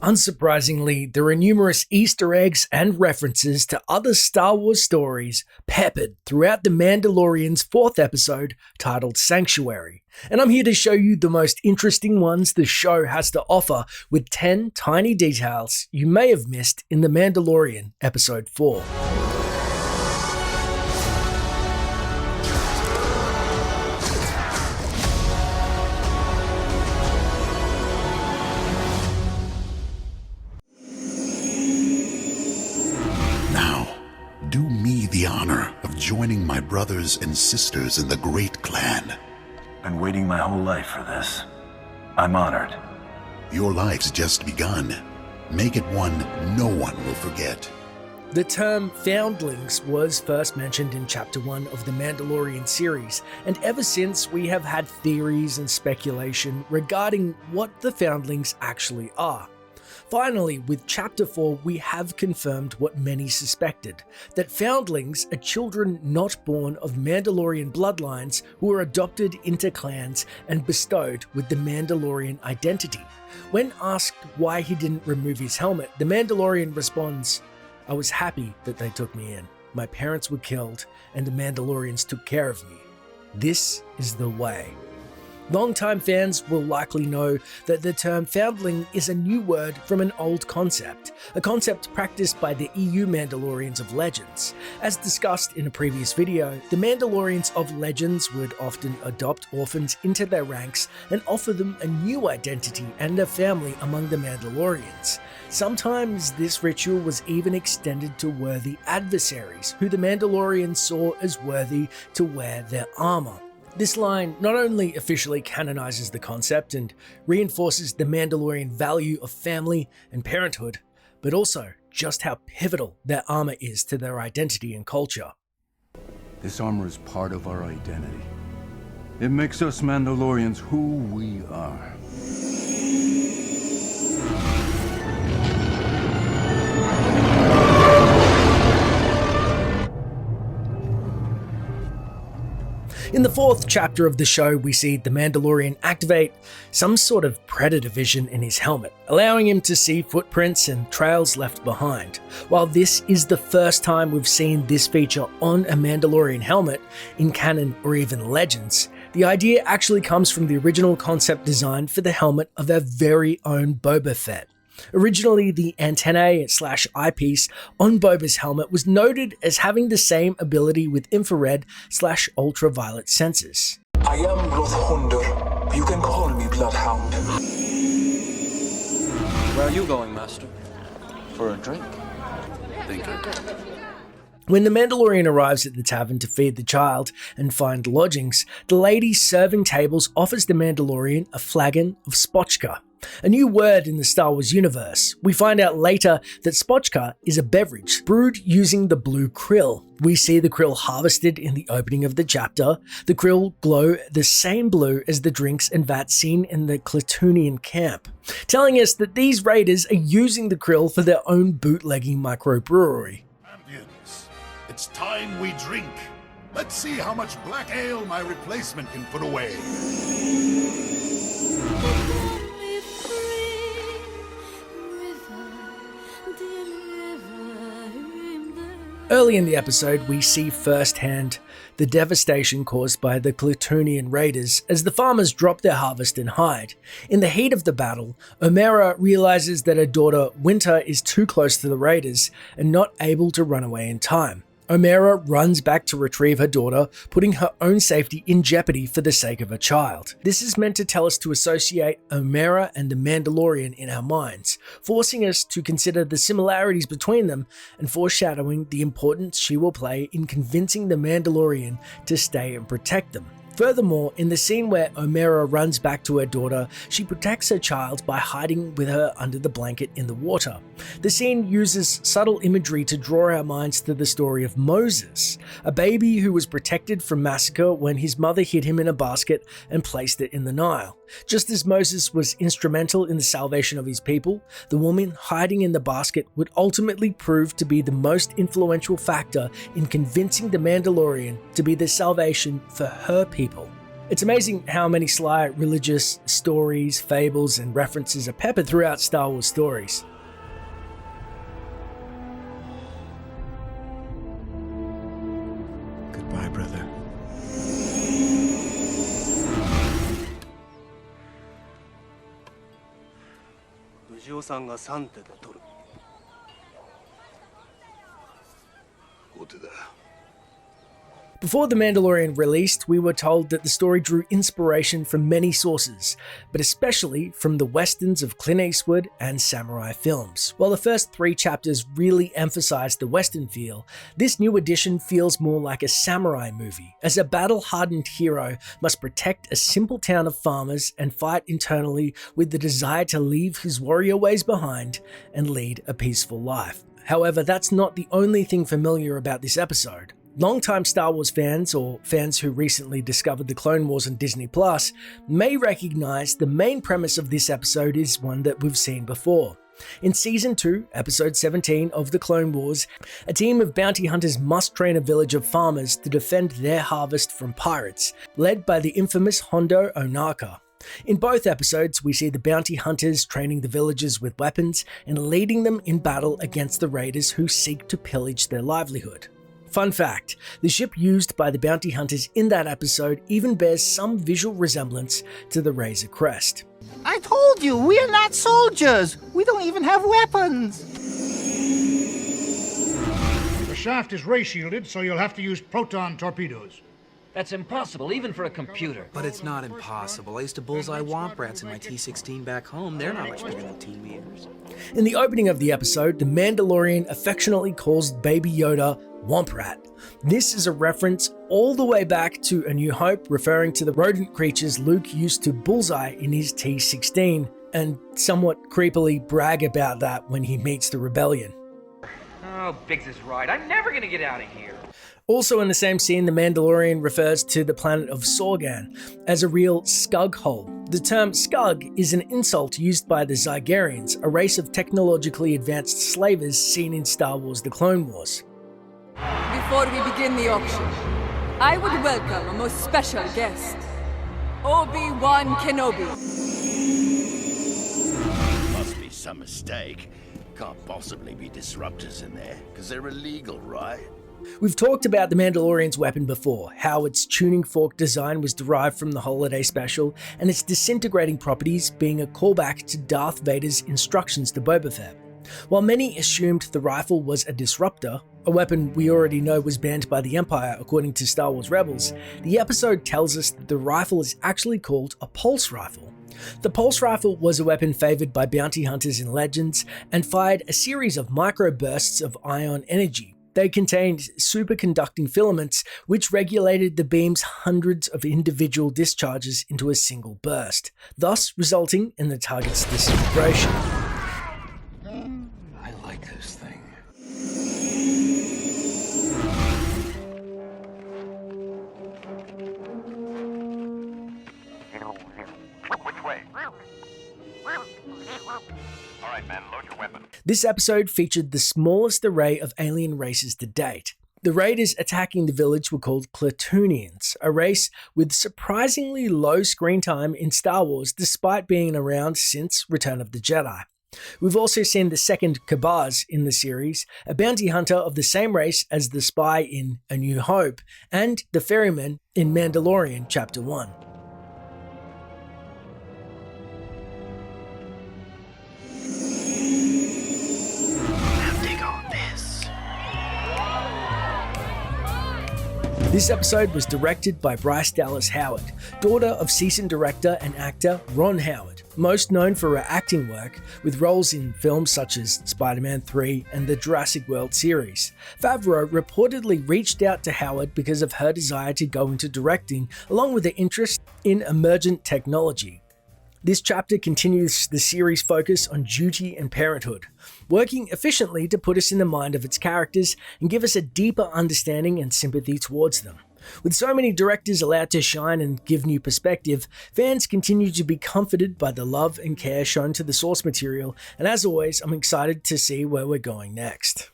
Unsurprisingly, there are numerous Easter eggs and references to other Star Wars stories peppered throughout The Mandalorian's 4th episode titled Sanctuary. And I'm here to show you the most interesting ones the show has to offer with 10 tiny details you may have missed in The Mandalorian Episode 4. Do me the honor of joining my brothers and sisters in the great clan. Been waiting my whole life for this. I'm honored. Your life's just begun. Make it one no one will forget. The term foundlings was first mentioned in Chapter 1 of the Mandalorian series, and ever since we have had theories and speculation regarding what the foundlings actually are. Finally, with Chapter 4, we have confirmed what many suspected, that foundlings are children not born of Mandalorian bloodlines who are adopted into clans and bestowed with the Mandalorian identity. When asked why he didn't remove his helmet, the Mandalorian responds, "I was happy that they took me in. My parents were killed, and the Mandalorians took care of me. This is the way." Longtime fans will likely know that the term foundling is a new word from an old concept, a concept practiced by the EU Mandalorians of Legends. As discussed in a previous video, the Mandalorians of Legends would often adopt orphans into their ranks and offer them a new identity and a family among the Mandalorians. Sometimes this ritual was even extended to worthy adversaries, who the Mandalorians saw as worthy to wear their armor. This line not only officially canonizes the concept and reinforces the Mandalorian value of family and parenthood, but also just how pivotal their armor is to their identity and culture. This armor is part of our identity. It makes us Mandalorians who we are. In the 4th chapter of the show, we see the Mandalorian activate some sort of predator vision in his helmet, allowing him to see footprints and trails left behind. While this is the first time we've seen this feature on a Mandalorian helmet in canon or even Legends, the idea actually comes from the original concept design for the helmet of our very own Boba Fett. Originally, the antennae/eyepiece on Boba's helmet was noted as having the same ability with infrared/ultraviolet sensors. I am Blood Hunter. You can call me Bloodhound. Where are you going, Master? For a drink? Thinking. When the Mandalorian arrives at the tavern to feed the child and find lodgings, the lady serving tables offers the Mandalorian a flagon of spotchka, a new word in the Star Wars universe. We find out later that spotchka is a beverage brewed using the blue krill. We see the krill harvested in the opening of the chapter. The krill glow the same blue as the drinks and vats seen in the Klatooinian camp, telling us that these raiders are using the krill for their own bootlegging microbrewery. It's time we drink. Let's see how much black ale my replacement can put away. Early in the episode, we see firsthand the devastation caused by the Klatooinian raiders as the farmers drop their harvest and hide. In the heat of the battle, Omera realizes that her daughter Winter is too close to the raiders and not able to run away in time. Omera runs back to retrieve her daughter, putting her own safety in jeopardy for the sake of her child. This is meant to tell us to associate Omera and the Mandalorian in our minds, forcing us to consider the similarities between them and foreshadowing the importance she will play in convincing the Mandalorian to stay and protect them. Furthermore, in the scene where Omera runs back to her daughter, she protects her child by hiding with her under the blanket in the water. The scene uses subtle imagery to draw our minds to the story of Moses, a baby who was protected from massacre when his mother hid him in a basket and placed it in the Nile. Just as Moses was instrumental in the salvation of his people, the woman hiding in the basket would ultimately prove to be the most influential factor in convincing the Mandalorian to be the salvation for her people. It's amazing how many sly religious stories, fables, and references are peppered throughout Star Wars stories. Goodbye, brother. Before The Mandalorian released, we were told that the story drew inspiration from many sources, but especially from the westerns of Clint Eastwood and samurai films. While the first 3 chapters really emphasized the western feel, this new edition feels more like a samurai movie, as a battle-hardened hero must protect a simple town of farmers and fight internally with the desire to leave his warrior ways behind and lead a peaceful life. However, that's not the only thing familiar about this episode. Longtime Star Wars fans, or fans who recently discovered the Clone Wars on Disney Plus, may recognize the main premise of this episode is one that we've seen before. In Season 2, Episode 17 of the Clone Wars, a team of bounty hunters must train a village of farmers to defend their harvest from pirates, led by the infamous Hondo Ohnaka. In both episodes, we see the bounty hunters training the villagers with weapons and leading them in battle against the raiders who seek to pillage their livelihood. Fun fact, the ship used by the bounty hunters in that episode even bears some visual resemblance to the Razor Crest. I told you, we are not soldiers! We don't even have weapons! The shaft is ray shielded, so you'll have to use proton torpedoes. That's impossible, even for a computer. But it's not impossible. I used to bullseye womp rats in my T-16 back home. They're not much bigger than T-meters. In the opening of the episode, the Mandalorian affectionately calls Baby Yoda Womp Rat. This is a reference all the way back to A New Hope, referring to the rodent creatures Luke used to bullseye in his T-16, and somewhat creepily brag about that when he meets the rebellion. Oh, Biggs is right. I'm never gonna get out of here. Also in the same scene, the Mandalorian refers to the planet of Sorgan as a real scug hole. The term scug is an insult used by the Zygarians, a race of technologically advanced slavers seen in Star Wars: The Clone Wars. Before we begin the auction, I would welcome a most special guest, Obi-Wan Kenobi. Must be some mistake. Can't possibly be disruptors in there, because they're illegal, right? We've talked about the Mandalorian's weapon before, how its tuning fork design was derived from the holiday special, and its disintegrating properties being a callback to Darth Vader's instructions to Boba Fett. While many assumed the rifle was a disruptor, a weapon we already know was banned by the Empire according to Star Wars Rebels, the episode tells us that the rifle is actually called a pulse rifle. The pulse rifle was a weapon favored by bounty hunters in Legends and fired a series of microbursts of ion energy. They contained superconducting filaments which regulated the beam's hundreds of individual discharges into a single burst, thus resulting in the target's disintegration. I like this thing. Which way? All right, men, load your weapon. This episode featured the smallest array of alien races to date. The raiders attacking the village were called Klatooinians, a race with surprisingly low screen time in Star Wars despite being around since Return of the Jedi. We've also seen the second Kabaz in the series, a bounty hunter of the same race as the spy in A New Hope, and the ferryman in Mandalorian Chapter 1. This episode was directed by Bryce Dallas Howard, daughter of seasoned director and actor Ron Howard, most known for her acting work with roles in films such as Spider-Man 3 and the Jurassic World series. Favreau reportedly reached out to Howard because of her desire to go into directing, along with her interest in emergent technology. This chapter continues the series' focus on duty and parenthood, working efficiently to put us in the mind of its characters and give us a deeper understanding and sympathy towards them. With so many directors allowed to shine and give new perspective, fans continue to be comforted by the love and care shown to the source material, and as always, I'm excited to see where we're going next.